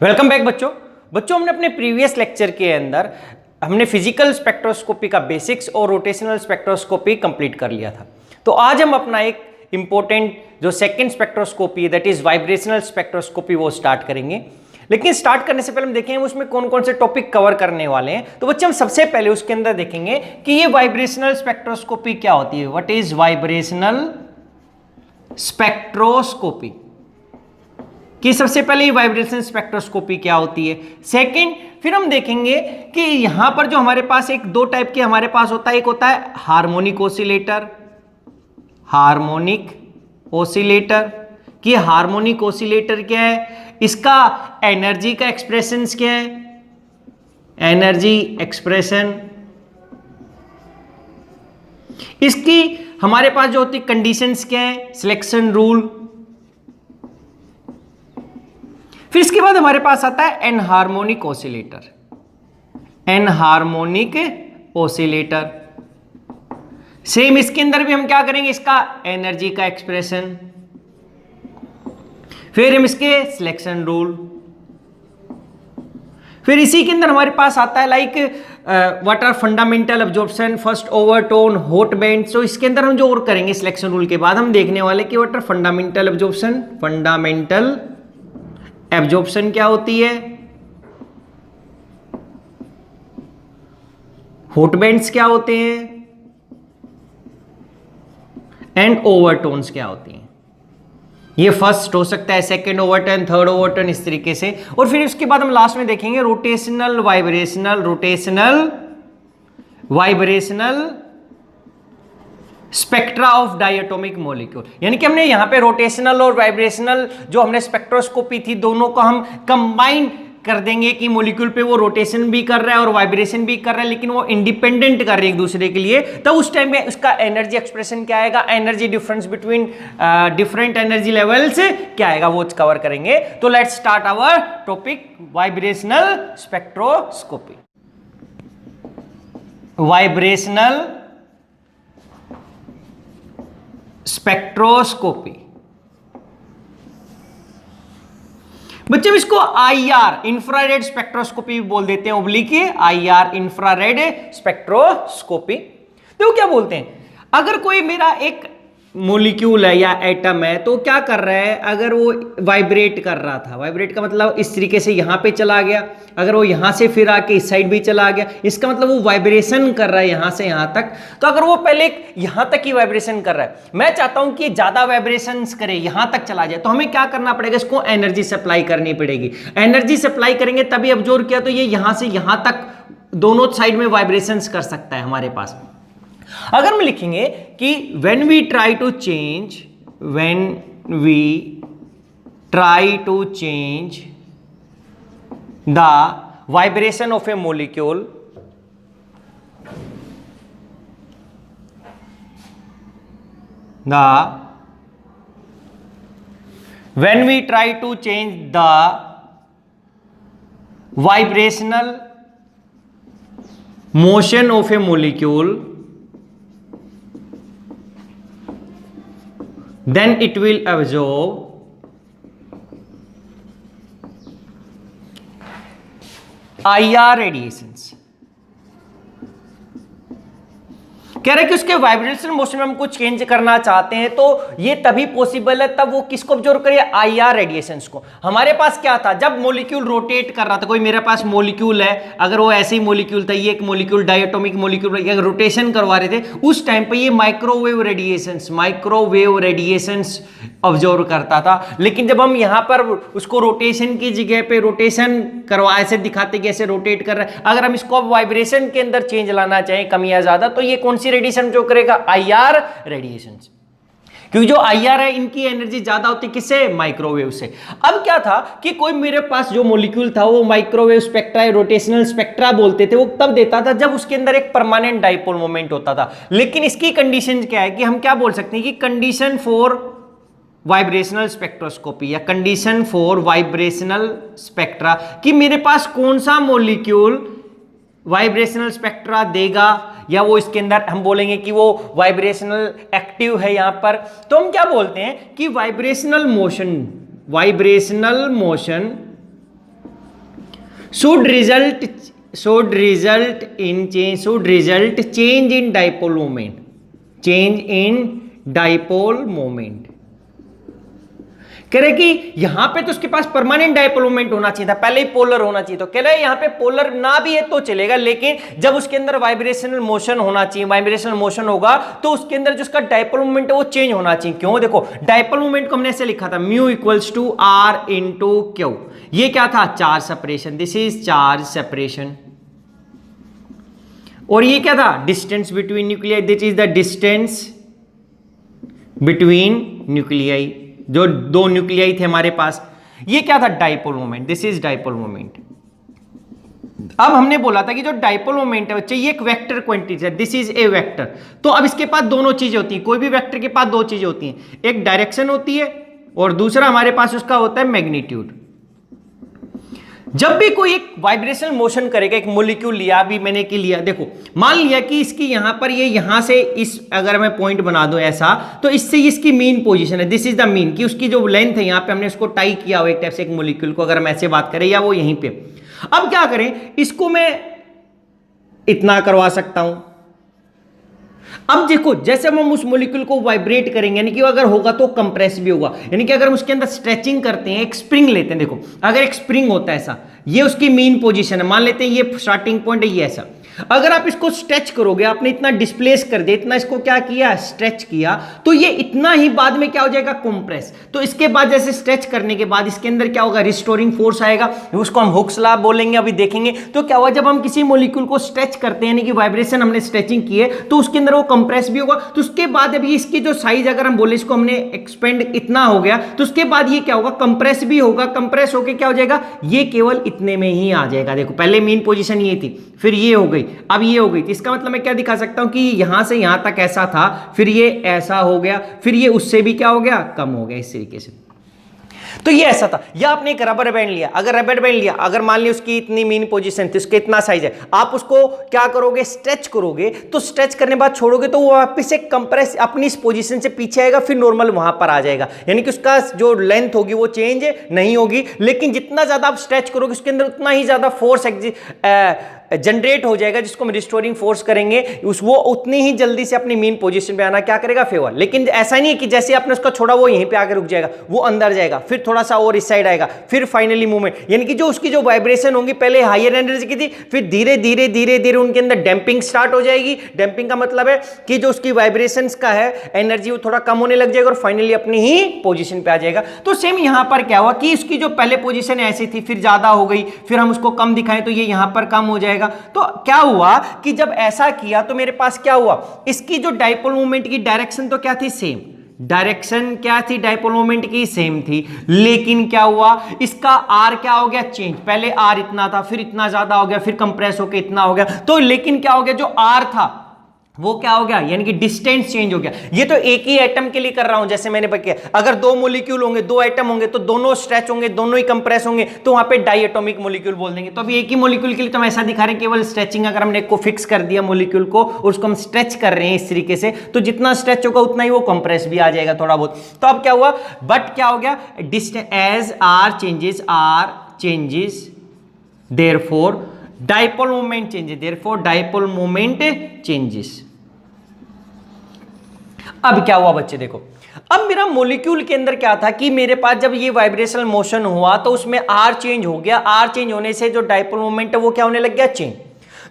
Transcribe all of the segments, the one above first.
Welcome back बच्चों। हमने अपने प्रीवियस लेक्चर के अंदर हमने फिजिकल स्पेक्ट्रोस्कोपी का बेसिक्स और रोटेशनल स्पेक्ट्रोस्कोपी कंप्लीट कर लिया था। तो आज हम अपना एक इंपॉर्टेंट जो second spectroscopy that is vibrational spectroscopy वो स्टार्ट करेंगे। लेकिन स्टार्ट करने से पहले हम देखेंगे उसमें कौन कौन से टॉपिक कवर करने वाले हैं। तो बच्चे हम सबसे पहले उसके अंदर देखेंगे कि ये वाइब्रेशनल स्पेक्ट्रोस्कोपी क्या होती है। व्हाट इज वाइब्रेशनल स्पेक्ट्रोस्कोपी कि सबसे पहले वाइब्रेशन स्पेक्ट्रोस्कोपी क्या होती है। सेकंड फिर हम देखेंगे कि यहां पर जो हमारे पास एक दो टाइप के हमारे पास होता है, एक होता है हार्मोनिक ओसिलेटर। कि हार्मोनिक ओसिलेटर क्या है, इसका एनर्जी का एक्सप्रेशन क्या है, एनर्जी एक्सप्रेशन। इसकी हमारे पास जो होती कंडीशंस क्या है, सिलेक्शन रूल। फिर इसके बाद हमारे पास आता है एनहार्मोनिक ओसिलेटर। सेम इसके अंदर भी हम क्या करेंगे, इसका एनर्जी का एक्सप्रेशन, फिर हम इसके सिलेक्शन रूल। फिर इसी के अंदर हमारे पास आता है like what are fundamental absorption, first overtone, hot band. So इसके अंदर हम जो और करेंगे सिलेक्शन रूल के बाद हम देखने वाले कि व्हाट आर फंडामेंटल एब्जॉर्प्शन क्या होती है, हॉट बैंड्स क्या होते हैं, एंड ओवरटोन्स क्या होती हैं। ये फर्स्ट हो सकता है, सेकंड ओवरटोन, थर्ड ओवरटोन, इस तरीके से। और फिर उसके बाद हम लास्ट में देखेंगे rotational vibrational spectra of diatomic molecule. यानी कि हमने यहां पे रोटेशनल और वाइब्रेशनल जो हमने स्पेक्ट्रोस्कोपी थी दोनों को हम कंबाइन कर देंगे कि मॉलिक्यूल पे वो रोटेशन भी कर रहा है और वाइब्रेशन भी कर रहा है, लेकिन वो इंडिपेंडेंट कर रहे हैं एक दूसरे के लिए। तो उस टाइम में उसका एनर्जी एक्सप्रेशन क्या आएगा, energy difference between different energy levels क्या आएगा, वो कवर करेंगे। तो let's start our topic vibrational spectroscopy. Vibrational spectroscopy बच्चे इसको IR इंफ्रारेड स्पेक्ट्रोस्कोपी भी बोल देते हैं, ओब्लिक IR इंफ्रारेड स्पेक्ट्रोस्कोपी। तो क्या बोलते हैं, अगर कोई मेरा एक मॉलिक्यूल है या एटम है तो क्या कर रहा है, अगर वो वाइब्रेट कर रहा था, वाइब्रेट का मतलब इस तरीके से यहां पे चला गया, अगर वो यहां से फिर आके इस साइड भी चला गया, इसका मतलब वो वाइब्रेशन कर रहा है यहां से यहां तक। तो अगर वो पहले यहां तक ही वाइब्रेशन कर रहा है, मैं चाहता हूं कि ज्यादा वाइब्रेशन करे, यहां तक चला जाए, तो हमें क्या करना पड़ेगा, इसको एनर्जी सप्लाई करनी पड़ेगी। एनर्जी सप्लाई करेंगे तभी अब्जॉर्ब किया, तो ये यहां से यहां तक दोनों साइड में वाइब्रेशन कर सकता है हमारे पास। अगर हम लिखेंगे कि when we try to change the vibration of a molecule, when we try to change the vibrational motion of a molecule, then it will absorb IR radiations। कह रहे हैं कि उसके वाइब्रेशन मोशन में हम कुछ चेंज करना चाहते हैं तो ये तभी पॉसिबल है तब वो किसको ऑब्जर्व करे, IR रेडिएशंस को। हमारे पास क्या था, जब मॉलिक्यूल रोटेट कर रहा था, कोई मेरे पास मॉलिक्यूल है, अगर वो ऐसे ही मॉलिक्यूल था, ये एक मॉलिक्यूल डायटोमिक मॉलिक्यूल अगर रोटेशन करवा रहे थे, उस टाइम पे ये माइक्रोवेव रेडिएशंस ऑब्जर्व करता था। लेकिन जब हम यहां पर उसको रोटेशन की जगह पे रोटेशन करवा ऐसे दिखाते कि ऐसे रोटेट कर रहा है, अगर हम इसको वाइब्रेशन के अंदर चेंज लाना चाहें, कम या ज्यादा, तो ये कौन सी रेडिएशन जो करेगा, IR रेडिएशन। क्योंकि जो IR है इनकी एनर्जी ज्यादा होती है किससे, माइक्रोवेव से। अब क्या था कि कोई मेरे पास जो मॉलिक्यूल था वो माइक्रोवेव स्पेक्ट्रा, रोटेशनल स्पेक्ट्रा बोलते थे, वो तब देता था जब उसके अंदर एक परमानेंट डाइपोल मोमेंट होता था। लेकिन इसकी कंडीशन क्या है कि हम क्या बोल सकते हैं कि कंडीशन फॉर वाइब्रेशनल स्पेक्ट्रोस्कोपी या कंडीशन फॉर वाइब्रेशनल स्पेक्ट्रा, कि मेरे पास कौन सा मॉलिक्यूल वाइब्रेशनल स्पेक्ट्रा देगा, या वो इसके अंदर हम बोलेंगे कि वो वाइब्रेशनल एक्टिव है यहां पर। तो हम क्या बोलते हैं कि vibrational motion should result change in dipole moment, change in dipole moment। कह रहे कि यहां पे तो उसके पास परमानेंट डाइपोल मोमेंट होना चाहिए था, पहले ही पोलर होना चाहिए। तो कह रहे हैं यहां पे पोलर ना भी है तो चलेगा, लेकिन जब उसके अंदर वाइब्रेशनल मोशन होना चाहिए, वाइब्रेशनल मोशन होगा तो उसके अंदर जो उसका डाइपोल मोमेंट है वो चेंज होना चाहिए। क्यों? देखो डाइपोल मोमेंट को हमने ऐसे लिखा था mu equals to R into Q. ये क्या था? Charge separation, this is charge separation. और ये क्या था? Distance between nuclei, this is the distance between nuclei, जो दो न्यूक्लियाई थे हमारे पास। ये क्या था? Dipole moment, this is dipole moment. अब हमने बोला था कि जो डाइपोल मोमेंट है बच्चे ये एक वेक्टर क्वांटिटी है, दिस इज ए वेक्टर। तो अब इसके पास दोनों चीजें होती हैं, कोई भी वेक्टर के पास दो चीजें होती हैं, एक डायरेक्शन होती है और दूसरा हमारे पास उसका होता है मैग्नीट्यूड। जब भी कोई एक वाइब्रेशनल मोशन करेगा, एक मॉलिक्यूल लिया, अभी मैंने की लिया, देखो मान लिया कि इसकी यहां पर ये यहां से इस, अगर मैं पॉइंट बना दूं ऐसा, तो इससे इसकी मीन पोजीशन है, दिस इज द मीन, कि उसकी जो लेंथ है यहां पे हमने उसको टाई किया हुआ एक टाइप से एक मॉलिक्यूल को, अगर हम ऐसे बात करें, या वो यहीं पे। अब क्या करें, इसको मैं इतना करवा सकता हूं। अब देखो जैसे हम उस मॉलिक्यूल को वाइब्रेट करेंगे, यानी कि अगर होगा तो कंप्रेस भी होगा, यानी कि अगर हम उसके अंदर स्ट्रेचिंग करते हैं, एक स्प्रिंग लेते हैं, देखो अगर एक स्प्रिंग होता है ऐसा, ये उसकी मीन पोजीशन है, मान लेते हैं ये स्टार्टिंग पॉइंट है, ये ऐसा। अगर आप इसको स्ट्रेच करोगे, आपने इतना डिस्प्लेस कर दिया, इतना इसको क्या किया, स्ट्रेच किया, तो ये इतना ही बाद में क्या हो जाएगा, कंप्रेस। तो इसके बाद जैसे स्ट्रेच करने के बाद इसके अंदर क्या होगा, रिस्टोरिंग फोर्स आएगा, उसको हम हुक्स लॉ बोलेंगे, अभी देखेंगे। तो क्या हुआ, जब हम किसी मॉलिक्यूल को स्ट्रेच करते हैं, यानी कि वाइब्रेशन हमने स्ट्रेचिंग की है, तो उसके अंदर वो कंप्रेस भी होगा। तो उसके बाद अभी इसकी जो साइज अगर हम बोले, इसको हमने एक्सपेंड इतना हो गया, तो उसके बाद ये क्या होगा, कंप्रेस भी होगा। कंप्रेस होकर क्या हो जाएगा, ये केवल इतने में ही आ जाएगा। देखो पहले मेन पोजीशन ये थी, फिर ये हो गई, अब ये हो गई। तो इसका मतलब मैं क्या दिखा सकता हूं कि यहां से यहां तक ऐसा था, फिर ये ऐसा हो गया, फिर ये उससे भी क्या हो गया, कम हो गया, इस तरीके से। तो ये ऐसा था। या आपने एक रबर बैंड लिया, अगर रबर बैंड लिया, अगर मान लिया उसकी इतनी मीन पोजीशन थी, उसके इतना साइज है, आप उसको क्या करोगे, स्ट्रेच करोगे, तो स्ट्रेच करने के बाद छोड़ोगे तो वो वापस से कंप्रेस अपनी इस पोजीशन से पीछे आएगा, फिर नॉर्मल वहां पर आ जाएगा, यानी कि उसका जो लेंथ होगी वो चेंज नहीं होगी। लेकिन जितना ज्यादा आप स्ट्रेच करोगे उसके अंदर उतना ही ज्यादा फोर्स जनरेट हो जाएगा, जिसको हम रिस्टोरिंग फोर्स करेंगे, वो उतनी ही जल्दी से अपनी मीन पोजीशन पे आना क्या करेगा, फेवर। लेकिन ऐसा नहीं है कि जैसे आपने उसका छोड़ा वो यहीं पे आकर रुक जाएगा, वो अंदर जाएगा, फिर थोड़ा सा और इस साइड आएगा, फिर फाइनली मूवमेंट, यानी कि जो उसकी जो वाइब्रेशन होंगी पहले हायर एनर्जी की थी, फिर धीरे धीरे धीरे धीरे उनके अंदर डैंपिंग स्टार्ट हो जाएगी। डैंपिंग का मतलब है कि जो उसकी वाइब्रेशन का है एनर्जी वो थोड़ा कम होने लग जाएगा और फाइनली अपनी ही पोजीशन पे आ जाएगा। तो सेम यहां पर क्या हुआ कि उसकी जो पहले पोजीशन ऐसी थी, फिर ज्यादा हो गई, फिर हम उसको कम दिखाएं तो ये यहां पर कम हो जाएगा। तो क्या हुआ कि जब ऐसा किया तो मेरे पास क्या हुआ, इसकी जो डाइपोल मोमेंट की डायरेक्शन तो क्या थी, सेम डायरेक्शन क्या थी, डाइपोल मोमेंट की सेम थी, लेकिन क्या हुआ, इसका आर क्या हो गया, चेंज। पहले आर इतना था, फिर इतना ज्यादा हो गया, फिर कंप्रेस होकर इतना हो गया। तो लेकिन क्या हो गया, जो आर था वो क्या हो गया, यानी कि डिस्टेंस चेंज हो गया। ये तो एक ही एटम के लिए कर रहा हूं, जैसे मैंने बताया, अगर दो मॉलिक्यूल होंगे, दो एटम होंगे, तो दोनों स्ट्रेच होंगे, दोनों ही कंप्रेस होंगे, तो वहां पे डाई एटॉमिक मॉलिक्यूल बोल देंगे। तो अभी एक ही मॉलिक्यूल के लिए तो हम ऐसा दिखा रहे हैं, केवल स्ट्रेचिंग, अगर हमने एक को फिक्स कर दिया मॉलिक्यूल को और उसको हम स्ट्रेच कर रहे हैं इस तरीके से, तो जितना स्ट्रेच होगा उतना ही वो कंप्रेस भी आ जाएगा थोड़ा बहुत। तो अब क्या हुआ, बट क्या हो गया, distance as R changes therefore dipole moment changes, therefore dipole moment changes. अब क्या हुआ बच्चे, देखो अब मेरा मॉलिक्यूल के अंदर क्या था कि मेरे पास जब ये वाइब्रेशनल मोशन हुआ तो उसमें आर चेंज हो गया। आर चेंज होने से जो डाइपोल मोमेंट है वो क्या होने लग गया, चेंज।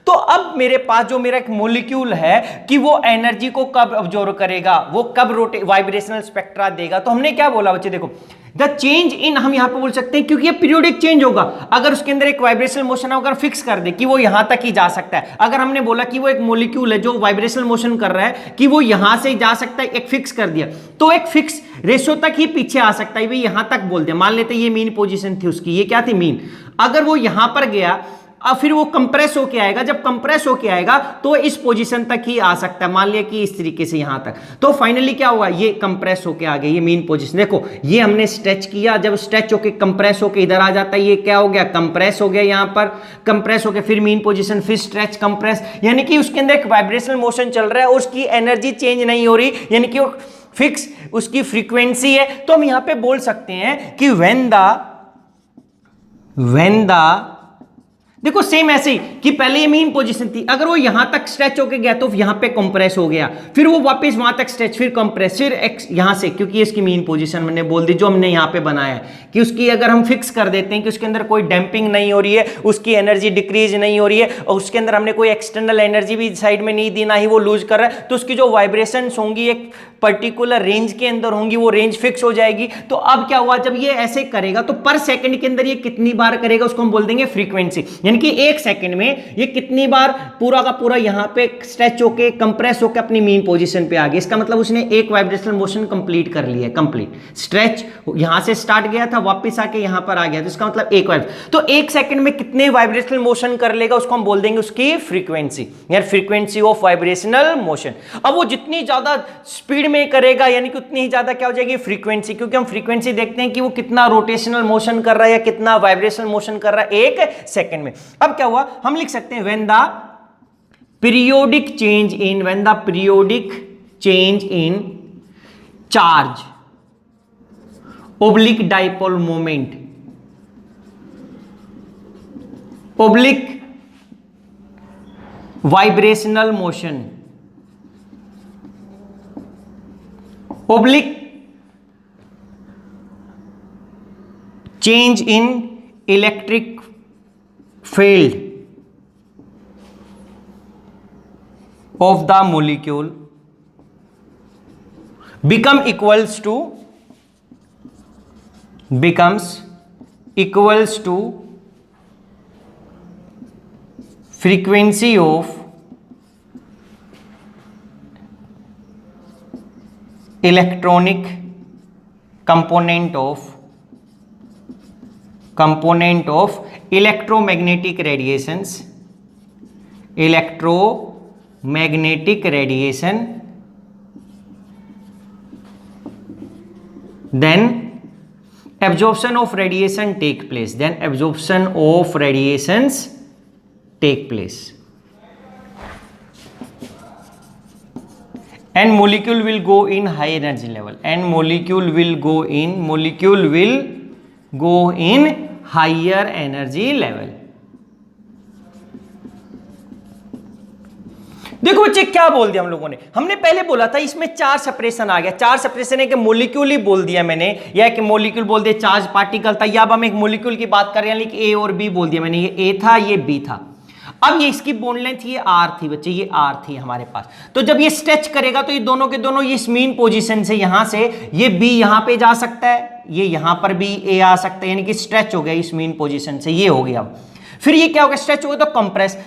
तो अब मेरे पास जो मेरा एक मॉलिक्यूल है कि वो एनर्जी को कब अब्जॉर्व करेगा, वो कब वाइब्रेशनल स्पेक्ट्रा देगा। तो हमने क्या बोला बच्चे, देखो द चेंज इन, हम यहां पे बोल सकते हैं क्योंकि ये पीरियोडिक चेंज होगा। अगर उसके अंदर एक वाइब्रेशनल मोशन अगर फिक्स कर दे कि वो यहां तक ही जा सकता है, अगर हमने बोला कि वो एक मॉलिक्यूल है जो वाइब्रेशनल मोशन कर रहा है कि वो यहां से जा सकता है, एक फिक्स कर दिया, तो एक फिक्स रेशो तक ही पीछे आ सकता है। भाई यहां तक बोल दिया, मान लेते ये मीन पोजीशन थी उसकी, ये क्या थी, मीन। अगर वो यहां पर गया अब फिर वो कंप्रेस होके आएगा, जब कंप्रेस होके आएगा तो इस पोजीशन तक ही आ सकता है, मान लिया कि इस तरीके से यहां तक। तो फाइनली क्या हुआ, ये कंप्रेस होके आ गया, ये मीन पोजीशन। देखो ये हमने स्ट्रेच किया, जब स्ट्रेच होके कंप्रेस होके इधर आ जाता है, ये क्या हो गया, कंप्रेस हो गया, यहां पर कंप्रेस होके फिर मीन पोजीशन, फिर स्ट्रेच, कंप्रेस, यानी कि उसके अंदर एक वाइब्रेशनल मोशन चल रहा है और उसकी एनर्जी चेंज नहीं हो रही, यानी कि वो फिक्स उसकी फ्रीक्वेंसी है। तो हम यहां पे बोल सकते हैं कि व्हेन द देखो सेम ऐसे ही कि पहले ये मीन पोजीशन थी, अगर वो यहां तक स्ट्रेच होके गया तो यहां पे कंप्रेस हो गया, फिर वो वापस वहां तक स्ट्रेच, फिर कंप्रेस, फिर यहां से, क्योंकि इसकी मीन पोजीशन मैंने बोल दी जो हमने यहां पे बनाया है कि उसकी अगर हम फिक्स कर देते हैं कि उसके अंदर कोई डैम्पिंग नहीं हो रही है, उसकी एनर्जी डिक्रीज नहीं हो रही है, और उसके अंदर हमने कोई एक्सटर्नल एनर्जी भी साइड में नहीं दी, ना ही वो लूज कर रहा है, तो उसकी जो वाइब्रेशंस होंगी एक पर्टिकुलर रेंज के अंदर होंगी, वो रेंज फिक्स हो जाएगी। तो अब क्या हुआ, जब ये ऐसे करेगा तो पर सेकंड के अंदर ये कितनी बार करेगा उसको हम बोल देंगे फ्रीक्वेंसी, यानी कि एक सेकंड में ये कितनी बार पूरा का पूरा यहां पे स्ट्रेच होके कंप्रेस होके अपनी मीन पोजीशन पे आ गया। इसका मतलब उसने एक वाइब्रेशनल मोशन कंप्लीट कर लिया है, कंप्लीट स्ट्रेच यहां से स्टार्ट गया था वापस आके यहां पर आ गया, तो इसका मतलब एक वाइब्रेशन, तो एक सेकंड में कितने वाइब्रेशनल मोशन कर लेगा उसको हम बोल देंगे उसकी फ्रीक्वेंसी, यार फ्रीक्वेंसी ऑफ वाइब्रेशनल मोशन। अब वो जितनी ज्यादा स्पीड में करेगा यानी कि उतनी ही ज्यादा क्या हो जाएगी फ्रीक्वेंसी, क्योंकि हम फ्रीक्वेंसी देखते हैं कि वो कितना रोटेशनल मोशन कर रहा है या कितना वाइब्रेशनल मोशन कर रहा है एक सेकंड में। अब क्या हुआ, हम लिख सकते हैं when the periodic change in charge oblique dipole moment oblique vibrational motion oblique change in electric field of the molecule becomes equals to frequency of electronic component of electromagnetic radiation, then absorption of radiation take place, and molecule will go in high energy level, higher energy level। देखो बच्चे क्या बोल दिया हम लोगों ने, हमने पहले बोला था इसमें चार सेपरेशन आ गया, चार सेपरेशन है कि मॉलिक्यूल ही बोल दिया मैंने, या कि मॉलिक्यूल बोल दिया, चार्ज पार्टिकल था, या अब हम एक मॉलिक्यूल की बात कर रहे हैं, लेकिन ए और बी बोल दिया मैंने, ये ए था ये बी था। अब ये इसकी बॉन्ड लेंथ ये आर थी बच्चे, ये आर थी हमारे पास, तो जब ये स्ट्रेच करेगा तो ये दोनों के दोनों ये मीन पोजीशन से यहां से ये बी यहां पे जा सकता है, ये यहां पर भी ए आ सकता है, यानी कि स्ट्रेच हो गया इस मीन पोजीशन से, ये हो गया। अब फिर ये क्या होगा, स्ट्रेच हो गया तो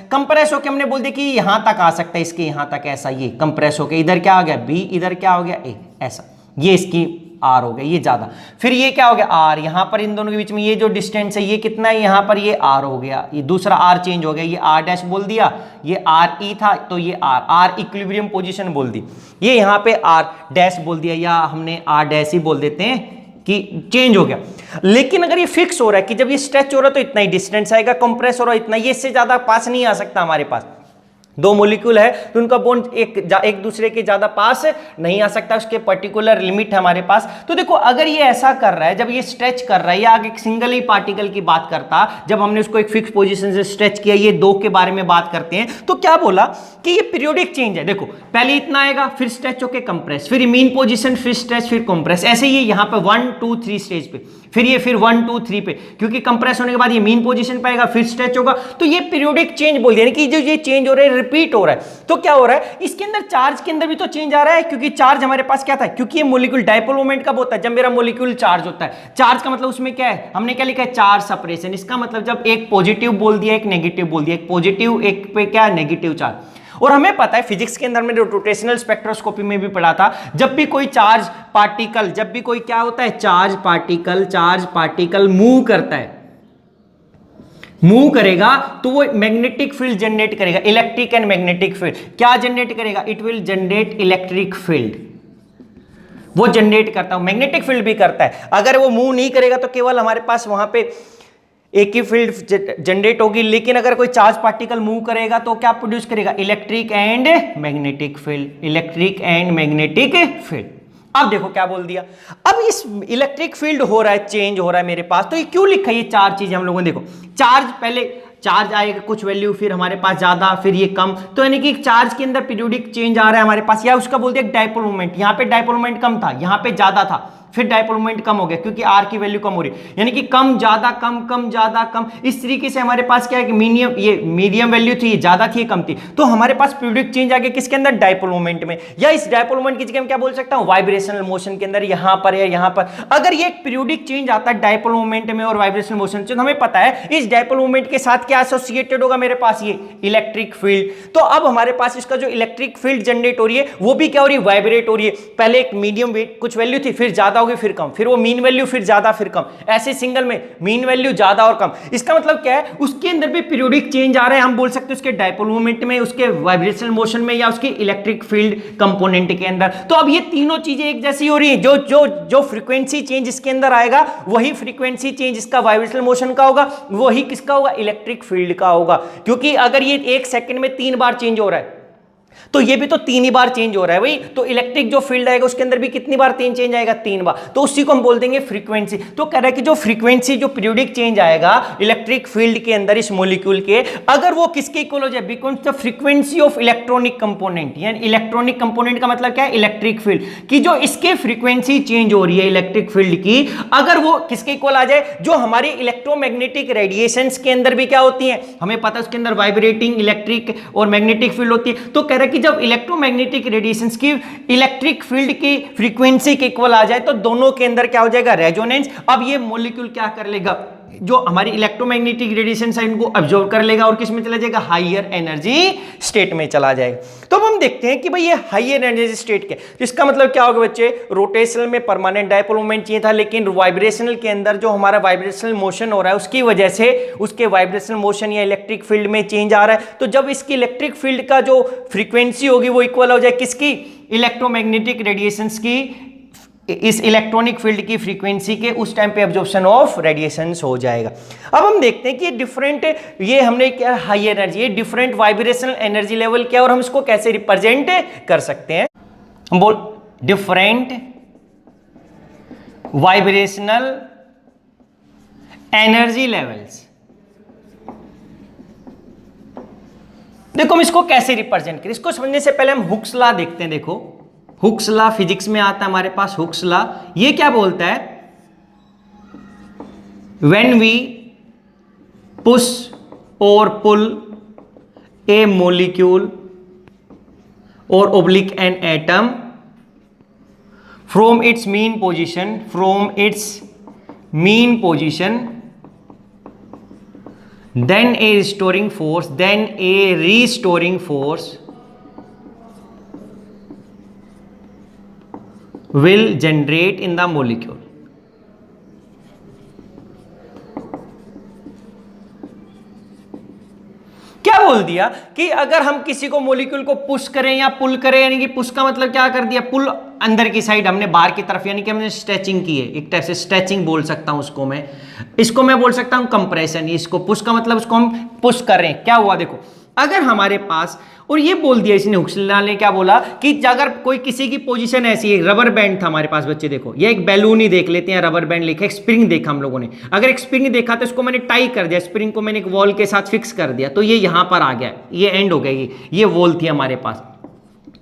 कंप्रेस होकर हमने बोल दिया कि यहां तक आ सकता है, इसके यहां तक ऐसा, ये कंप्रेस होकर इधर क्या हो गया बी, इधर क्या हो गया ए, ऐसा, ये इसकी आर हो गया, ये ज्यादा। फिर ये क्या हो गया आर, यहां पर इन दोनों के बीच में ये जो डिस्टेंस है ये कितना है, यहां पर ये आर हो गया, ये दूसरा आर चेंज हो गया, ये आर डैश बोल दिया, ये आर ई था तो ये आर इक्विलिब्रियम पोजीशन बोल दी, ये यहां पे आर डैश बोल दिया, या हमने आर डैश ही बोल देते हैं कि चेंज हो गया। लेकिन अगर ये फिक्स हो रहा है कि जब ये स्ट्रेच हो रहा है तो इतना ही डिस्टेंस आएगा, कंप्रेस हो रहा है इतना, ये इससे ज्यादा पास नहीं आ सकता हमारे पास, दो मॉलिक्यूल है तो उनका बॉन्ड एक दूसरे के ज्यादा पास नहीं आ सकता, उसके पर्टिकुलर लिमिट है हमारे पास। तो देखो अगर ये ऐसा कर रहा है, जब ये स्ट्रेच कर रहा है, या आगे सिंगल ही पार्टिकल की बात करता, जब हमने उसको एक फिक्स पोजीशन से स्ट्रेच किया, ये दो के बारे में बात करते हैं, तो क्या बोला कि ये पीरियोडिक चेंज है। देखो पहले इतना आएगा, फिर स्ट्रेच होके कंप्रेस, फिर मीन पोजीशन, फिर स्ट्रेच, फिर कंप्रेस, ऐसे ही यहाँ पे 1 2 3 स्टेज पे, फिर ये फिर 1 2 3 पे, क्योंकि कंप्रेस होने के बाद ये मीन पोजीशन पे आएगा, फिर स्ट्रेच होगा, तो ये पीरियोडिक चेंज बोल दिया, यानी कि जो ये चेंज हो रहा है रिपीट हो रहा है। तो क्या हो रहा है, इसके अंदर चार्ज के अंदर भी तो चेंज आ रहा है, क्योंकि चार्ज हमारे पास क्या था, क्योंकि ये मॉलिक्यूल डाइपोल मोमेंट कब होता है, जब मेरा मॉलिक्यूल चार्ज होता है। चार्ज का मतलब उसमें क्या है, हमने क्या लिखा है चार्ज सेपरेशन, इसका मतलब जब एक पॉजिटिव बोल दिया एक नेगेटिव बोल दिया, एक पॉजिटिव एक पे क्या नेगेटिव चार्ज। और हमें पता है फिजिक्स के अंदर में रोटेशनल स्पेक्ट्रोस्कोपी में भी पढ़ा था, जब भी कोई चार्ज पार्टिकल, जब भी कोई क्या होता है चार्ज पार्टिकल मूव करता है, मूव करेगा तो वो मैग्नेटिक फील्ड जनरेट करेगा, इलेक्ट्रिक एंड मैग्नेटिक फील्ड। क्या जनरेट करेगा, it will generate electric field, वो जनरेट करता है, मैग्नेटिक फील्ड भी करता है। अगर वो मूव नहीं करेगा तो केवल हमारे पास वहां पे एक ही फील्ड जनरेट होगी, लेकिन अगर कोई चार्ज पार्टिकल मूव करेगा तो क्या प्रोड्यूस करेगा, इलेक्ट्रिक एंड मैग्नेटिक फील्ड। अब देखो क्या बोल दिया, अब इस इलेक्ट्रिक फील्ड हो रहा है, चेंज हो रहा है मेरे पास, तो ये क्यों लिखा है, ये चार चीजें हम लोगों ने देखो, चार्ज पहले चार्ज आएगा कुछ वैल्यू, फिर हमारे पास ज्यादा, फिर ये कम, तो यानी कि चार्ज के अंदर पीरियोडिक चेंज आ रहा है हमारे पास, या उसका बोलते हैं डायपोल मोमेंट। यहाँ पे डायपोल मोमेंट कम था, यहाँ पे ज्यादा था, फिर डायपोल मोमेंट कम हो गया क्योंकि आर की वैल्यू कम हो रही है, यानी कि कम ज्यादा कम कम ज्यादा कम, इस तरीके से हमारे पास क्या है कि मीडियम वैल्यू थी, ये ज्यादा थी, ये कम थी, तो हमारे पास पीरियोडिक चेंज आ गया किसके अंदर, डायपोल मोमेंट में, या इस डायपोल मोमेंट की जगह मैं क्या बोल सकता हूं, वाइब्रेशनल मोशन के अंदर, यहां पर या यहां पर। अगर ये एक पीरियोडिक चेंज आता है डायपोल मोमेंट में और वाइब्रेशनल मोशन से, तो हमें पता है इस डायपोल मोमेंट के साथ क्या एसोसिएटेड होगा मेरे पास, ये इलेक्ट्रिक फील्ड। तो अब हमारे पास इसका जो इलेक्ट्रिक फील्ड जनरेट हो रही है वो भी क्या हो रही है, वाइब्रेट हो रही है। पहले एक मीडियम कुछ वैल्यू थी, फिर ज्यादा होगी, फिर कम, फिर वो मीन वैल्यू, फिर ज्यादा, फिर कम, ऐसे सिंगल में मीन वैल्यू ज्यादा और कम। इसका मतलब क्या है, उसके अंदर भी पीरियोडिक चेंज आ रहा है, हम बोल सकते हैं उसके डायपोल मोमेंट में, उसके वाइब्रेशनल मोशन में, या उसके इलेक्ट्रिक फील्ड कंपोनेंट के अंदर। तो अब ये तीनों चीजें एक जैसी हो रही है, जो फ्रीक्वेंसी चेंज इसके अंदर आएगा वही फ्रीक्वेंसी चेंज इसका वाइब्रेशनल मोशन का होगा, वही किसका होगा, इलेक्ट्रिक फील्ड का होगा। क्योंकि अगर ये 1 सेकंड में 3 बार चेंज हो रहा है तो ये भी तो 3 ही बार चेंज हो रहा है भाई, तो इलेक्ट्रिक जो फील्ड आएगा उसके अंदर भी कितनी बार चेंज आएगा, 3 बार, तो उसी को हम बोल देंगे फ्रीक्वेंसी। तो कह रहा है कि जो फ्रीक्वेंसी, जो पीरियोडिक चेंज आएगा इलेक्ट्रिक फील्ड के अंदर इस मॉलिक्यूल के, अगर वो किसके इक्वल हो जाए, because the frequency of electronic component, यानी इलेक्ट्रॉनिक कंपोनेंट का मतलब क्या है, इलेक्ट्रिक फील्ड की जो इसके फ्रीक्वेंसी चेंज हो रही है इलेक्ट्रिक फील्ड की, अगर वो किसके इक्वल आ जाए, जो हमारी इलेक्ट्रोमैग्नेटिक रेडिएशंस के अंदर भी क्या होती है, हमें पता है उसके अंदर वाइब्रेटिंग इलेक्ट्रिक और मैग्नेटिक फील्ड होती है। तो कह रहा है कि जब इलेक्ट्रोमैग्नेटिक रेडिएशंस की इलेक्ट्रिक फील्ड की फ्रीक्वेंसी के इक्वल आ जाए तो दोनों के अंदर क्या हो जाएगा, रेजोनेंस। अब ये मॉलिक्यूल क्या कर लेगा, जो हमारी इलेक्ट्रोमैग्नेटिक रेडिएशन है इनको अब्जॉर्ब कर लेगा और किस में चला जाएगा, हायर एनर्जी स्टेट में चला जाएगा। तो अब हम देखते हैं कि भाई ये हायर एनर्जी स्टेट के, इसका मतलब क्या होगा बच्चे, रोटेशनल में परमानेंट डायपोल मोमेंट चाहिए था, लेकिन वाइब्रेशनल के अंदर जो हमारा वाइब्रेशनल मोशन हो रहा है उसकी वजह से उसके वाइब्रेशनल मोशन या इलेक्ट्रिक फील्ड में चेंज आ रहा है। तो जब इसकी इलेक्ट्रिक फील्ड का जो फ्रीक्वेंसी होगी वो इक्वल हो जाए किसकी, इलेक्ट्रोमैग्नेटिक रेडिएशंस की, इस इलेक्ट्रॉनिक फील्ड की फ्रीक्वेंसी के, उस टाइम पे एब्जॉर्प्शन ऑफ रेडिएशंस हो जाएगा। अब हम देखते हैं कि डिफरेंट, ये हमने क्या, हाई एनर्जी, ये डिफरेंट वाइब्रेशनल एनर्जी लेवल क्या, और हम इसको कैसे रिप्रेजेंट कर सकते हैं, हम बोल डिफरेंट वाइब्रेशनल एनर्जी लेवल्स। देखो हम इसको कैसे रिप्रेजेंट करें, इसको समझने से पहले हम हुक्स लॉ देखते हैं। देखो हुक्स लॉ फिजिक्स में आता है हमारे पास, हुक्स लॉ ये क्या बोलता है, व्हेन वी पुश और पुल ए मॉलिक्यूल और oblique an atom from its mean position, then a restoring force will generate in the molecule। क्या बोल दिया कि अगर हम किसी को मॉलिक्यूल को पुश करें या पुल करें, यानी कि पुश का मतलब क्या कर दिया, पुल अंदर की साइड हमने बाहर की तरफ, यानी कि हमने स्ट्रेचिंग की है, एक टाइप से स्ट्रेचिंग बोल सकता हूं उसको मैं, इसको मैं बोल सकता हूं कंप्रेशन। इसको पुश का मतलब उसको हम पुश कर रहे हैं। क्या हुआ देखो, अगर हमारे पास, और ये बोल दिया इसने, हुक्स लॉ ने क्या बोला कि अगर कोई किसी की पोजीशन ऐसी है, रबर बैंड था हमारे पास बच्चे, देखो ये एक बैलून ही देख लेते हैं, रबर बैंड लिखा, एक स्प्रिंग देखा हम लोगों ने, अगर एक स्प्रिंग देखा तो इसको मैंने टाई कर दिया, स्प्रिंग को मैंने एक वॉल के साथ फिक्स कर दिया, तो ये यहां पर आ गया, ये एंड हो गया, ये वॉल थी हमारे पास।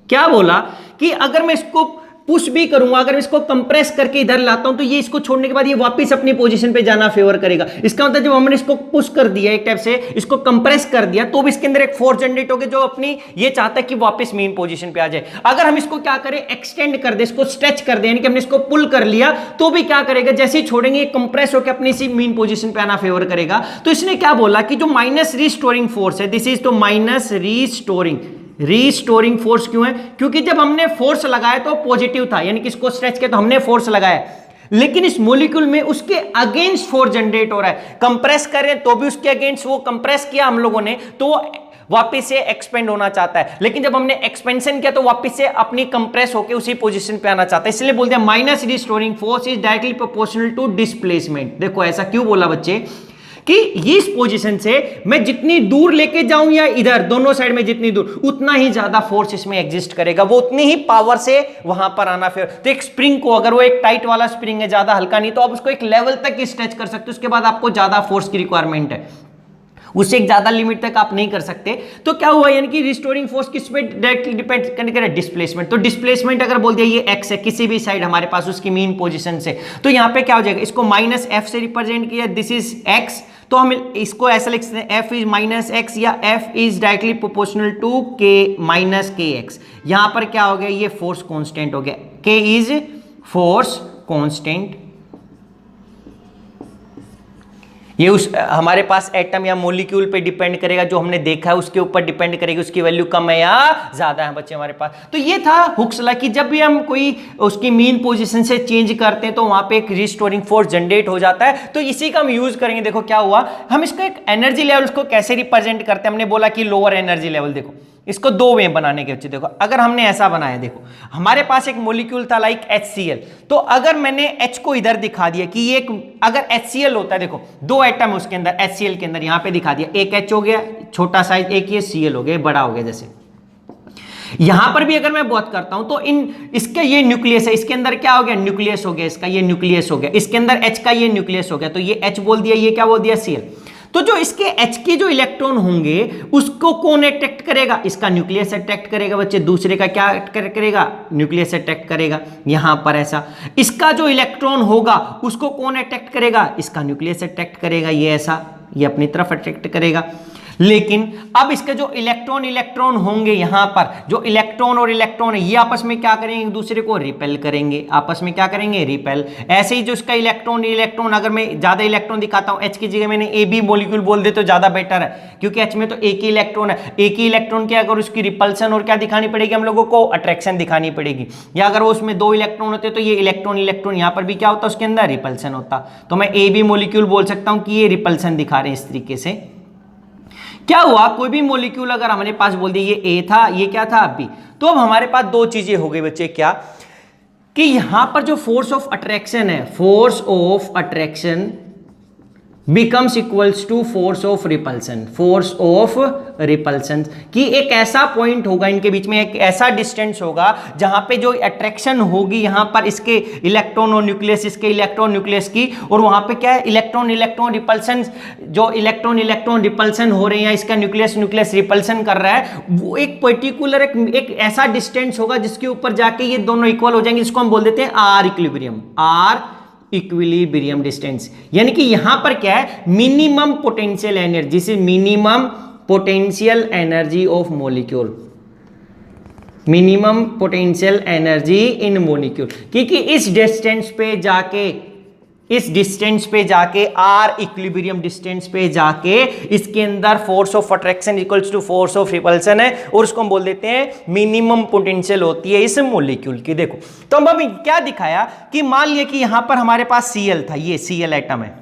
क्या बोला कि अगर मैं इसको पुश भी करूंगा, अगर इसको कंप्रेस करके इधर लाता हूं तो ये इसको छोड़ने के बाद ये वापस अपनी पोजीशन पे जाना फेवर करेगा। इसका मतलब जब हमने इसको पुश कर दिया, एक टाइप से इसको कंप्रेस कर दिया, तो भी इसके अंदर एक फोर्स जनरेट होगी जो अपनी ये चाहता है कि वापस मेन पोजीशन पे आ जाए। अगर हम इसको क्या करें, एक्सटेंड कर दे, इसको स्ट्रेच कर दे, यानी कि हमने इसको पुल कर लिया, तो भी क्या करेगा, जैसे ही छोड़ेंगे ये कंप्रेस होकर अपनी इसी मेन पोजीशन पे आना फेवर करेगा। तो इसने क्या बोला कि जो माइनस रीस्टोरिंग फोर्स है, दिस इज तो माइनस रीस्टोरिंग फोर्स क्यों है, क्योंकि जब हमने फोर्स लगाया तो पॉजिटिव था, यानी कि इसको स्ट्रेच किया तो हमने फोर्स लगाया, लेकिन इस मॉलिक्यूल में उसके अगेंस्ट फोर्स जनरेट हो रहा है। कंप्रेस कर रहे हैं तो भी उसके अगेंस्ट, वो कंप्रेस किया हम लोगों ने तो वापस से एक्सपेंड होना चाहता है, लेकिन जब हमने एक्सपेंशन किया तो वापस से अपनी कंप्रेस होकर उसी पोजीशन पे आना चाहता है। इसलिए बोलते हैं minus restoring force is directly proportional to displacement. देखो ऐसा क्यों बोला बच्चे कि इस पोजीशन से मैं जितनी दूर लेके जाऊं या इधर, दोनों साइड में जितनी दूर, उतना ही ज्यादा फोर्स इसमें एग्जिस्ट करेगा, वो उतनी ही पावर से वहां पर आना। फिर तो एक स्प्रिंग को, अगर वो एक टाइट वाला स्प्रिंग है, ज्यादा हल्का नहीं, तो आप उसको एक लेवल तक स्ट्रेच कर सकते हो, उसके बाद आपको ज्यादा फोर्स की रिक्वायरमेंट है। उससे एक ज्यादा लिमिट तक आप नहीं कर सकते। तो क्या हुआ, यानी कि रिस्टोरिंग फोर्स किस पे डायरेक्टली डिपेंड करे, डिस्प्लेसमेंट। तो डिस्प्लेसमेंट अगर बोल दिया ये x है किसी भी साइड हमारे पास उसकी मीन पोजीशन से, तो यहां पे क्या हो जाएगा, इसको -f से रिप्रेजेंट किया, दिस इज x, तो हम इसको ऐसा लिख सकते हैं f इज -x या f is directly proportional to k -kx। यहां पर क्या हो गया, ये फोर्स कांस्टेंट हो गया, k इज फोर्स कांस्टेंट। ये उस हमारे पास एटम या मॉलिक्यूल पे डिपेंड करेगा, जो हमने देखा है उसके ऊपर डिपेंड करेगी, उसकी वैल्यू कम है या ज्यादा है बच्चे हमारे पास। तो ये था हुक्स लॉ कि जब भी हम कोई उसकी मीन पोजीशन से चेंज करते हैं तो वहां पे एक रिस्टोरिंग फोर्स जनरेट हो जाता है। तो इसी का हम यूज करेंगे। देखो क्या हुआ, हम इसका एक एनर्जी लेवल को कैसे रिप्रेजेंट करते हैं, हमने बोला कि लोअर एनर्जी लेवल। देखो इसको दो वे बनाने के बच्चे, देखो अगर हमने ऐसा बनाया, देखो हमारे पास एक मॉलिक्यूल था लाइक HCl, तो अगर मैंने H को इधर दिखा दिया कि ये अगर HCl होता है, देखो दो एटम है उसके अंदर, HCl के अंदर यहां पे दिखा दिया, एक H हो गया छोटा साइज, एक ये Cl हो गया बड़ा हो गया। जैसे यहां पर भी अगर मैं बात करता हूं तो इसका ये न्यूक्लियस है, इसके अंदर क्या हो गया, न्यूक्लियस हो गया, इसका ये न्यूक्लियस हो गया, इसके अंदर H का ये न्यूक्लियस हो गया, तो ये H बोल दिया, ये क्या बोल दिया, Cl। तो जो इसके H के जो इलेक्ट्रॉन होंगे उसको कौन अट्रैक्ट करेगा, इसका न्यूक्लियस अट्रैक्ट करेगा बच्चे, दूसरे का क्या करेगा, न्यूक्लियस अट्रैक्ट करेगा। यहां पर ऐसा इसका जो इलेक्ट्रॉन होगा उसको कौन अट्रैक्ट करेगा, इसका न्यूक्लियस अट्रैक्ट करेगा, ये ऐसा ये अपनी तरफ अट्रैक्ट करेगा। लेकिन अब इसके जो इलेक्ट्रॉन होंगे यहां पर, जो इलेक्ट्रॉन और इलेक्ट्रॉन है ये आपस में क्या करेंगे, एक दूसरे को रिपेल करेंगे, आपस में क्या करेंगे, रिपेल। ऐसे ही जो इसका इलेक्ट्रॉन अगर मैं ज्यादा इलेक्ट्रॉन दिखाता हूं, H की जगह मैंने AB मॉलिक्यूल बोल दे तो ज्यादा बेटर है, क्योंकि H में तो एक ही इलेक्ट्रॉन है, एक ही इलेक्ट्रॉन की अगर उसकी रिपल्सन और क्या दिखानी पड़ेगी हम लोगों को, अट्रैक्शन दिखानी पड़ेगी। या अगर उसमें दो इलेक्ट्रॉन होते तो ये इलेक्ट्रॉन यहां पर भी क्या होता, उसके अंदर रिपल्सन होता। तो मैं AB मॉलिक्यूल बोल सकता हूं कि ये रिपल्सन दिखा रहे हैं इस तरीके से। क्या हुआ, कोई भी मॉलिक्यूल अगर हमारे पास बोल दिया ये A था, ये क्या था B, तो अब हमारे पास दो चीजें हो गई बच्चे, क्या कि यहां पर जो फोर्स ऑफ अट्रैक्शन है, force of attraction becomes equals to force of repulsion, force of repulsion, कि एक ऐसा पॉइंट होगा इनके बीच में, एक ऐसा डिस्टेंस होगा जहां पे जो अट्रैक्शन होगी यहां पर इसके इलेक्ट्रॉन और न्यूक्लियस, इसके इलेक्ट्रॉन न्यूक्लियस की, और वहां पे क्या है, इलेक्ट्रॉन रिपल्सन, जो इलेक्ट्रॉन रिपल्सन हो रहे हैं, इसका न्यूक्लियस रिपल्सन कर रहा है, वो एक पर्टिकुलर एक ऐसा डिस्टेंस होगा जिसके ऊपर जाके ये दोनों इक्वल हो जाएंगे, जिसको हम बोल देते हैं R equilibrium, R equilibrium distance. यानी कि यहां पर क्या है, मिनिमम पोटेंशियल एनर्जी से minimum potential energy of molecule, minimum potential energy in molecule, क्योंकि इस डिस्टेंस पे जाके आर इक्विलिब्रियम डिस्टेंस पे जाके इसके अंदर force of attraction equals to force of repulsion है, और उसको हम बोल देते हैं मिनिमम पोटेंशियल होती है इस मॉलिक्यूल की। देखो तो हम अभी क्या दिखाया कि मान लिया कि यहां पर हमारे पास Cl था, ये Cl एटम है,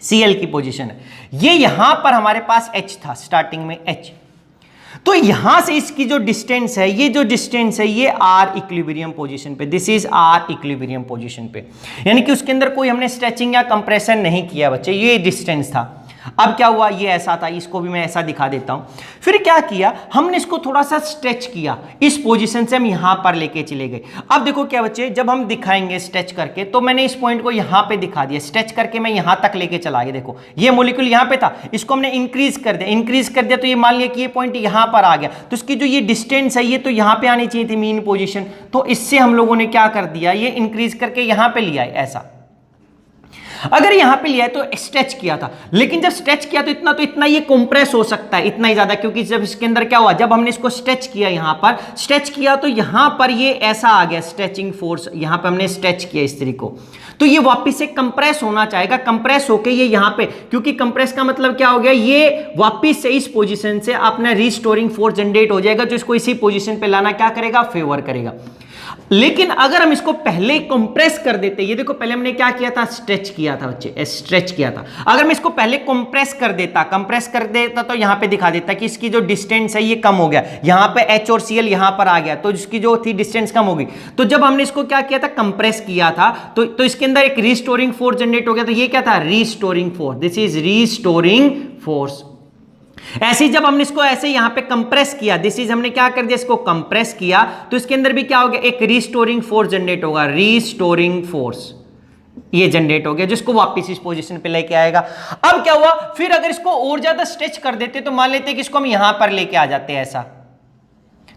Cl की पोजीशन है, ये यहां पर हमारे पास H था, स्टार्टिंग में H, तो यहां से इसकी जो डिस्टेंस है, ये जो डिस्टेंस है ये आर इक्विलिब्रियम पोजीशन पे, this is R equilibrium position पे, यानी कि उसके अंदर कोई हमने स्ट्रेचिंग या कंप्रेशन नहीं किया बच्चे, ये डिस्टेंस था। अब क्या हुआ, ये ऐसा था, इसको भी मैं ऐसा दिखा देता हूं। फिर क्या किया, हमने इसको थोड़ा सा स्ट्रेच किया, इस पोजीशन से हम यहां पर लेके चले गए। अब देखो क्या बच्चे, जब हम दिखाएंगे स्ट्रेच करके, तो मैंने इस पॉइंट को यहां पे दिखा दिया, स्ट्रेच करके मैं यहां तक लेके चला गया। देखो ये मॉलिक्यूल यहां पे था, इसको हमने इंक्रीज कर दिया, तो ये मान लिया कि ये पॉइंट यहां पर आ गया, तो इसकी जो ये डिस्टेंस है ये तो यहां पे आनी चाहिए थी मीन पोजीशन, तो इससे हम लोगों ने क्या कर दिया, ये इंक्रीज करके यहां पे लिया है। ऐसा अगर यहां पे लिया है तो स्ट्रेच किया था, लेकिन जब स्ट्रेच किया तो इतना ये कंप्रेस हो सकता है, इतना ही ज्यादा, क्योंकि जब इसके अंदर क्या हुआ, जब हमने इसको स्ट्रेच किया, यहां पर स्ट्रेच किया तो यहां पर ये ऐसा आ गया, स्ट्रेचिंग फोर्स, यहां पे हमने स्ट्रेच किया इस तरीके को, तो ये वापस से कंप्रेस होना चाहेगा, कंप्रेस होके ये यहां पे, क्योंकि कंप्रेस का मतलब क्या हो गया, ये वापस से इस पोजीशन से अपना रिस्टोरिंग फोर्स जनरेट हो जाएगा, जो इसको इसी पोजीशन पे लाना क्या करेगा, फेवर करेगा। लेकिन अगर हम इसको पहले कंप्रेस कर देते, ये देखो पहले हमने क्या किया था, स्ट्रेच किया था बच्चे, स्ट्रेच किया था, अगर मैं इसको पहले कंप्रेस कर देता तो यहां पे दिखा देता कि इसकी जो डिस्टेंस है ये कम हो गया, यहां पे H और Cl यहां पर आ गया, तो इसकी जो थी डिस्टेंस कम हो गई। तो जब हमने इसको क्या किया था, कंप्रेस किया था, तो इसके अंदर एक रिस्टोरिंग फोर्स जनरेट हो गया, तो ये क्या था, restoring force, this is restoring force. ऐसे ही जब हमने इसको ऐसे यहां पे कंप्रेस किया, दिस इज हमने क्या कर दिया, इसको कंप्रेस किया, तो इसके अंदर भी क्या हो गया, एक रिस्टोरिंग फोर्स जनरेट होगा, रिस्टोरिंग फोर्स, ये जनरेट हो गया, जिसको वापस इस पोजीशन पे लेके आएगा। अब क्या हुआ, फिर अगर इसको और ज्यादा स्ट्रेच कर देते तो मान लेते हैं कि इसको हम यहां पर लेके आ जाते हैं ऐसा,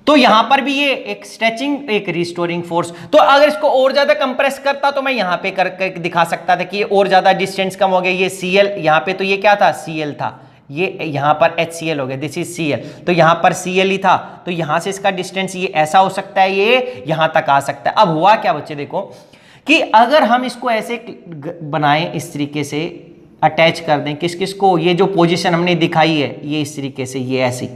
तो यहां पर भी ये एक स्ट्रेचिंग एक रिस्टोरिंग फोर्स। तो अगर इसको और ज्यादा कंप्रेस करता तो मैं यहां पे करके दिखा सकता था कि ये और ज्यादा डिस्टेंस कम हो गया, ये CL यहां पे, तो ये क्या था, CL था, ये यहां पर HCl हो गया, दिस इज CL, तो यहां पर CL ही था, तो यहां से इसका डिस्टेंस ये ऐसा हो सकता है, ये यहां तक आ सकता है। अब हुआ क्या बच्चे, देखो कि अगर हम इसको ऐसे बनाएं, इस तरीके से अटैच कर दें, किस किस को, ये जो पोजीशन हमने दिखाई है ये इस तरीके से, ये ऐसी,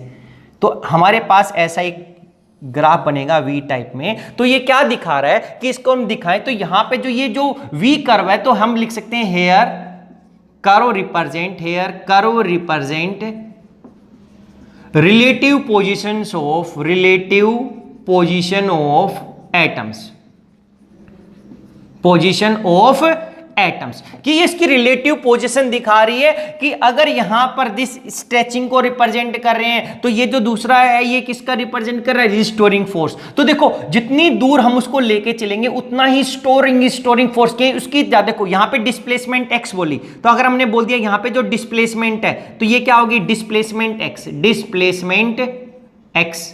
तो हमारे पास ऐसा एक ग्राफ बनेगा V टाइप में। तो ये क्या दिखा रहा है कि इसको हम दिखाएं तो यहां पे जो ये जो V कर्व है, तो हम लिख सकते हैं here curve represent relative position of atoms, कि इसकी रिलेटिव पोजीशन दिखा रही है कि अगर यहां पर दिस स्ट्रेचिंग को रिप्रेजेंट कर रहे हैं, तो ये जो दूसरा है ये किसका रिप्रेजेंट कर रहा है, रिस्टोरिंग फोर्स। तो देखो जितनी दूर हम उसको लेके चलेंगे उतना ही स्टोरिंग फोर्स के उसकी ज्यादा। देखो यहां पे डिस्प्लेसमेंट x बोली, तो अगर हमने बोल दिया यहां पे जो डिस्प्लेसमेंट है तो ये क्या होगी, डिस्प्लेसमेंट x।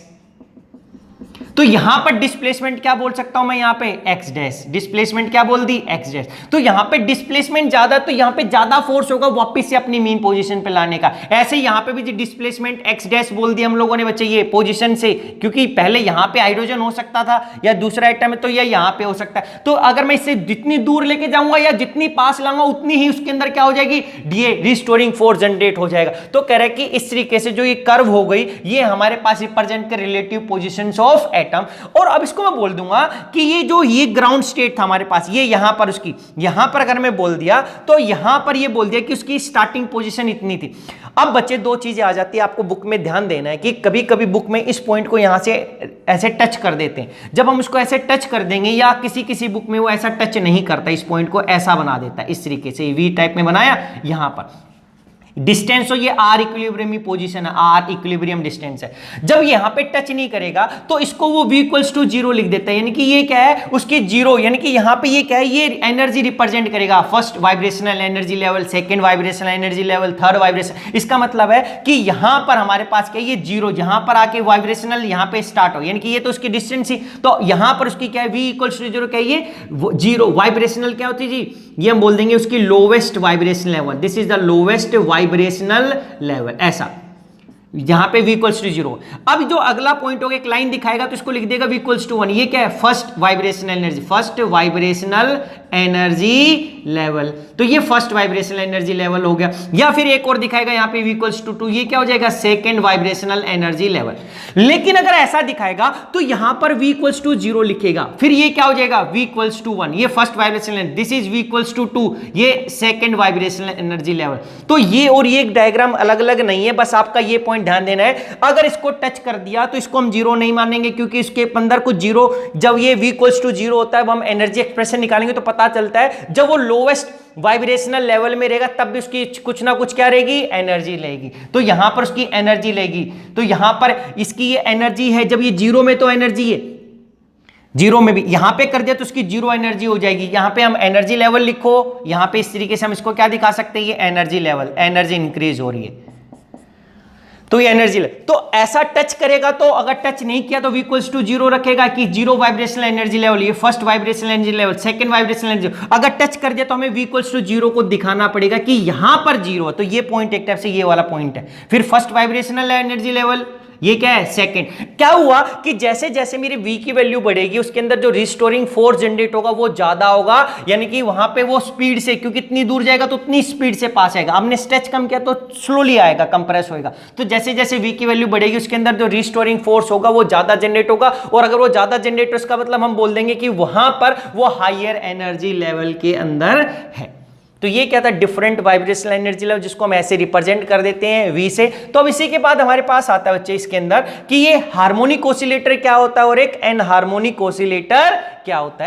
तो यहां पर डिस्प्लेसमेंट क्या बोल सकता हूं मैं, यहां पे x डैश, डिस्प्लेसमेंट क्या बोल दी, x डैश। तो यहां पे डिस्प्लेसमेंट ज्यादा, तो यहां पे ज्यादा फोर्स होगा वापस से अपनी मीन पोजीशन पे लाने का। ऐसे यहां पे भी डिस्प्लेसमेंट x डैश बोल दिया हम लोगों ने बच्चे, ये पोजीशन से, क्योंकि पहले यहां पे हाइड्रोजन हो सकता था या दूसरा एटम है, तो ये यहां पे हो सकता है। तो अगर मैं इससे जितनी दूर लेके जाऊंगा या जितनी पास लाऊंगा उतनी ही उसके अंदर क्या हो जाएगी, डीए रिस्टोरिंग फोर्स जनरेट हो जाएगा। तो कह रहा है कि इस तरीके से जो ये कर्व हो गई, ये हमारे पास रिप्रेजेंट कर रिलेटिव पोजीशंस ऑफ एटम। और अब इसको मैं बोल दूंगा कि ये जो ये ग्राउंड स्टेट था हमारे पास, ये यहां पर उसकी, यहां पर अगर मैं बोल दिया तो यहां पर ये बोल दिया कि उसकी स्टार्टिंग पोजीशन इतनी थी। अब बच्चे दो चीजें आ जाती है, आपको बुक में ध्यान देना है कि कभी कभी बुक में इस पॉइंट को यहां से ऐसे टच कर देते हैं। जब हम उसको ऐसे टच कर देंगे, या किसी किसी बुक में वो ऐसा टच नहीं करता, इस पॉइंट को ऐसा बना देता है, इस तरीके से V टाइप में बनाया, यहां पर डिस्टेंस हो, ये आर इक्विलिब्रियम पोजीशन है, आर इक्विलिब्रियम डिस्टेंस है। जब यहां पे टच नहीं करेगा तो इसको वो V इक्वल्स टू 0 लिख देता है, यानी कि ये क्या है उसकी 0, यानी कि यहां पे ये क्या है, ये एनर्जी रिप्रेजेंट करेगा, first vibrational energy level, second vibrational energy level, third vibration. इसका मतलब है कि यहां पर हमारे पास क्या है, ये 0 जहां पर आके वाइब्रेशनल यहां पे स्टार्ट हो, यानी कि ये तो उसकी डिस्टेंस ही, तो यहां पर उसकी क्या है, V इक्वल्स टू 0 क्या है, ये 0। वाइब्रेशनल क्या होती है जी, ये हम बोल देंगे उसकी lowest vibration level, this is the lowest vibrational level, ऐसा यहां पे V इक्वल्स टू 0। अब जो अगला पॉइंट होगा, एक लाइन दिखाएगा तो इसको लिख देगा V इक्वल्स टू 1। ये क्या है, फर्स्ट वाइब्रेशनल एनर्जी लेवल, तो ये फर्स्ट वाइब्रेशनल एनर्जी लेवल हो गया। या फिर एक और दिखाएगा यहां पे V इक्वल्स टू 2, ये क्या हो जाएगा, सेकंड वाइब्रेशनल एनर्जी लेवल। लेकिन अगर ऐसा दिखाएगा तो यहां पर V इक्वल्स टू 0 लिखेगा, फिर ये क्या हो जाएगा, V इक्वल्स टू 1, ये first vibrational, this is V equals to 2, ये सेकंड वाइब्रेशनल एनर्जी लेवल। तो ये और ये डायग्राम अलग अलग नहीं है, बस आपका ये पॉइंट ध्यान देना है। अगर इसको टच कर दिया तो इसको हम 0 नहीं मानेंगे, क्योंकि इसके अंदर कुछ 0, जब ये V इक्वल्स टू 0 होता है, हम एनर्जी एक्सप्रेशन निकालेंगे तो पता चलता है जब वो लोवेस्ट वाइब्रेशनल लेवल में रहेगा तब भी उसकी कुछ ना कुछ क्या रहेगी, एनर्जी लेगी। तो यहां पर उसकी एनर्जी लेगी, तो यहां पर इसकी ये एनर्जी है, जब ये 0 में तो एनर्जी है, 0 में भी यहां पे कर दिया तो उसकी 0 एनर्जी हो जाएगी। यहां पे हम एनर्जी लेवल लिखो, यहां पे इस तरीके से हम इसको क्या दिखा सकते हैं, ये एनर्जी लेवल, एनर्जी इंक्रीज हो रही है, तो ये एनर्जी तो ऐसा टच करेगा। तो अगर टच नहीं किया तो V इक्वल्स टू 0 रखेगा कि 0 वाइब्रेशनल एनर्जी लेवल, ये first vibrational energy level, second vibrational energy. अगर टच कर दिया तो हमें V इक्वल्स टू 0 को दिखाना पड़ेगा कि यहां पर 0 है, तो ये पॉइंट एक टाइप से ये वाला पॉइंट है। फिर फर्स्ट वाइब्रेशनल एनर्जी लेवल, ये क्या है, सेकंड। क्या हुआ कि जैसे जैसे मेरी V की वैल्यू बढ़ेगी उसके अंदर जो रिस्टोरिंग फोर्स जनरेट होगा वो ज्यादा होगा, यानी कि वहां पे वो स्पीड से, क्योंकि इतनी दूर जाएगा तो उतनी स्पीड से पास आएगा। हमने स्ट्रेच कम किया तो स्लोली आएगा, कंप्रेस होएगा। तो जैसे जैसे V की वैल्यू बढ़ेगी उसके अंदर जो रिस्टोरिंग फोर्स होगा वो ज्यादा जनरेट होगा, और अगर वो ज्यादा जनरेट हो उसका मतलब हम बोल देंगे कि वहां पर वो हायर एनर्जी लेवल के अंदर है। तो ये क्या था, डिफरेंट वाइब्रेशनल एनर्जी लेवल, जिसको हम ऐसे रिप्रेजेंट कर देते हैं V से। तो अब इसी के बाद हमारे पास आता है बच्चे इसके अंदर कि ये हार्मोनिक ऑसिलेटर क्या होता है और एक एनहार्मोनिक ऑसिलेटर क्या होता है।